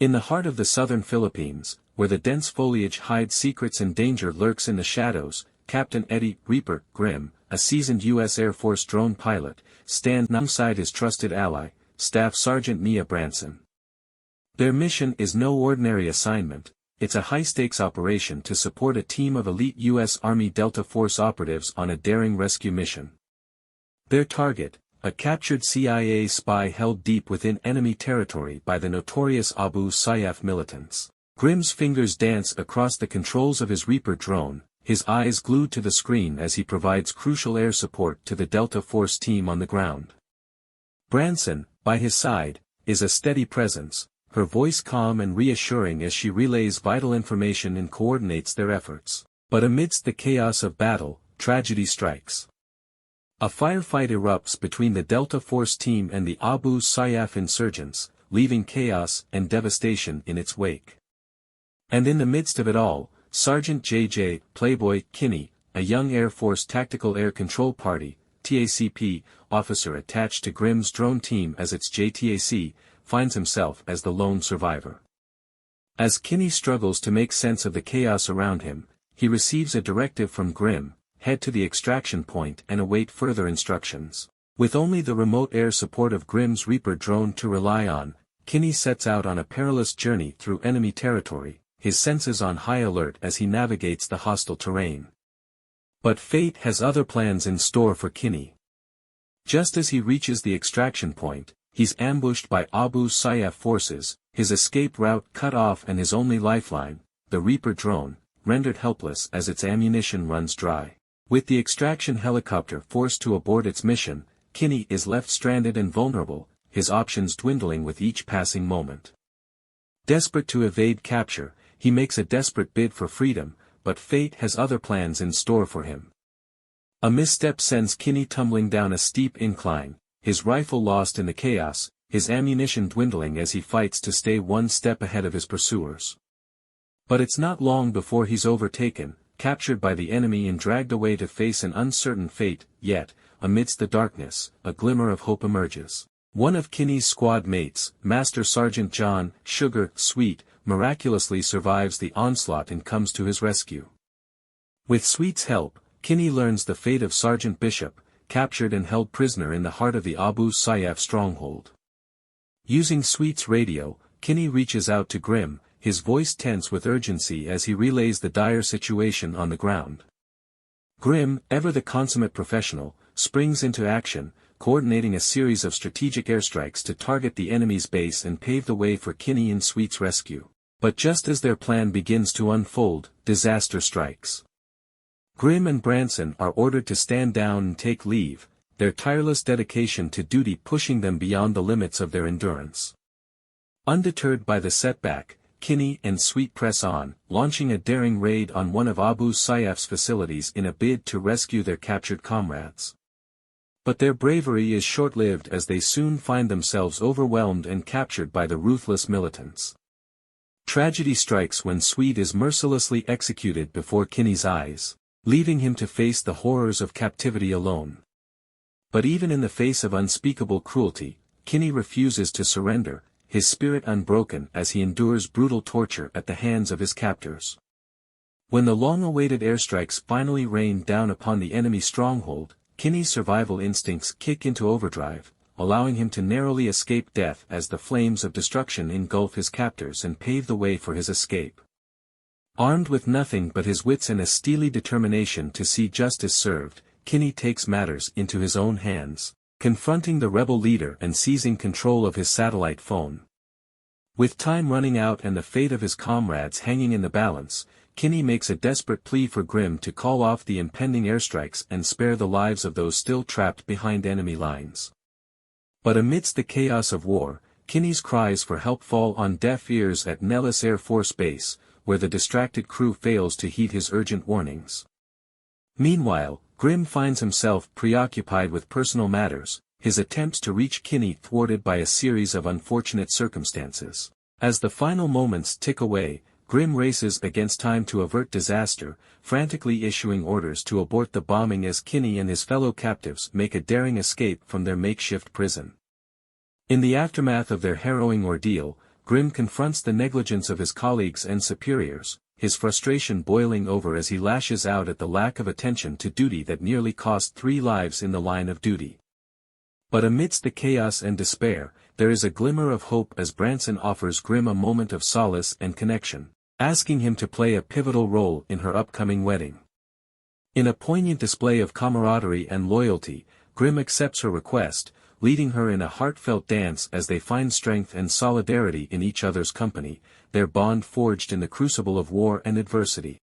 In the heart of the southern Philippines, where the dense foliage hides secrets and danger lurks in the shadows, Captain Eddie "Reaper" Grimm, a seasoned U.S. Air Force drone pilot, stands alongside his trusted ally, Staff Sergeant Mia Branson. Their mission is no ordinary assignment, it's a high-stakes operation to support a team of elite U.S. Army Delta Force operatives on a daring rescue mission. Their target, a captured CIA spy held deep within enemy territory by the notorious Abu Sayyaf militants. Grimm's fingers dance across the controls of his Reaper drone, his eyes glued to the screen as he provides crucial air support to the Delta Force team on the ground. Branson, by his side, is a steady presence, her voice calm and reassuring as she relays vital information and coordinates their efforts. But amidst the chaos of battle, tragedy strikes. A firefight erupts between the Delta Force team and the Abu Sayyaf insurgents, leaving chaos and devastation in its wake. And in the midst of it all, Sergeant J.J. Playboy Kinney, a young Air Force Tactical Air Control Party, TACP, officer attached to Grimm's drone team as its JTAC, finds himself as the lone survivor. As Kinney struggles to make sense of the chaos around him, he receives a directive from Grimm: head to the extraction point and await further instructions. With only the remote air support of Grimm's Reaper drone to rely on, Kinney sets out on a perilous journey through enemy territory, his senses on high alert as he navigates the hostile terrain. But fate has other plans in store for Kinney. Just as he reaches the extraction point, he's ambushed by Abu Sayyaf forces, his escape route cut off and his only lifeline, the Reaper drone, rendered helpless as its ammunition runs dry. With the extraction helicopter forced to abort its mission, Kinney is left stranded and vulnerable, his options dwindling with each passing moment. Desperate to evade capture, he makes a desperate bid for freedom, but fate has other plans in store for him. A misstep sends Kinney tumbling down a steep incline, his rifle lost in the chaos, his ammunition dwindling as he fights to stay one step ahead of his pursuers. But it's not long before he's overtaken, captured by the enemy and dragged away to face an uncertain fate, yet, amidst the darkness, a glimmer of hope emerges. One of Kinney's squad mates, Master Sergeant John "Sugar" Sweet, miraculously survives the onslaught and comes to his rescue. With Sweet's help, Kinney learns the fate of Sergeant Bishop, captured and held prisoner in the heart of the Abu Sayyaf stronghold. Using Sweet's radio, Kinney reaches out to Grimm, his voice tense with urgency as he relays the dire situation on the ground. Grimm, ever the consummate professional, springs into action, coordinating a series of strategic airstrikes to target the enemy's base and pave the way for Kinney and Sweet's rescue. But just as their plan begins to unfold, disaster strikes. Grimm and Branson are ordered to stand down and take leave, their tireless dedication to duty pushing them beyond the limits of their endurance. Undeterred by the setback, Kinney and Sweet press on, launching a daring raid on one of Abu Sayyaf's facilities in a bid to rescue their captured comrades. But their bravery is short-lived as they soon find themselves overwhelmed and captured by the ruthless militants. Tragedy strikes when Sweet is mercilessly executed before Kinney's eyes, leaving him to face the horrors of captivity alone. But even in the face of unspeakable cruelty, Kinney refuses to surrender, his spirit unbroken as he endures brutal torture at the hands of his captors. When the long-awaited airstrikes finally rain down upon the enemy stronghold, Kinney's survival instincts kick into overdrive, allowing him to narrowly escape death as the flames of destruction engulf his captors and pave the way for his escape. Armed with nothing but his wits and a steely determination to see justice served, Kinney takes matters into his own hands, confronting the rebel leader and seizing control of his satellite phone. With time running out and the fate of his comrades hanging in the balance, Kinney makes a desperate plea for Grimm to call off the impending airstrikes and spare the lives of those still trapped behind enemy lines. But amidst the chaos of war, Kinney's cries for help fall on deaf ears at Nellis Air Force Base, where the distracted crew fails to heed his urgent warnings. Meanwhile, Grimm finds himself preoccupied with personal matters, his attempts to reach Kinney thwarted by a series of unfortunate circumstances. As the final moments tick away, Grimm races against time to avert disaster, frantically issuing orders to abort the bombing as Kinney and his fellow captives make a daring escape from their makeshift prison. In the aftermath of their harrowing ordeal, Grimm confronts the negligence of his colleagues and superiors, his frustration boiling over as he lashes out at the lack of attention to duty that nearly cost 3 lives in the line of duty. But amidst the chaos and despair, there is a glimmer of hope as Branson offers Grimm a moment of solace and connection, asking him to play a pivotal role in her upcoming wedding. In a poignant display of camaraderie and loyalty, Grimm accepts her request, leading her in a heartfelt dance as they find strength and solidarity in each other's company, their bond forged in the crucible of war and adversity.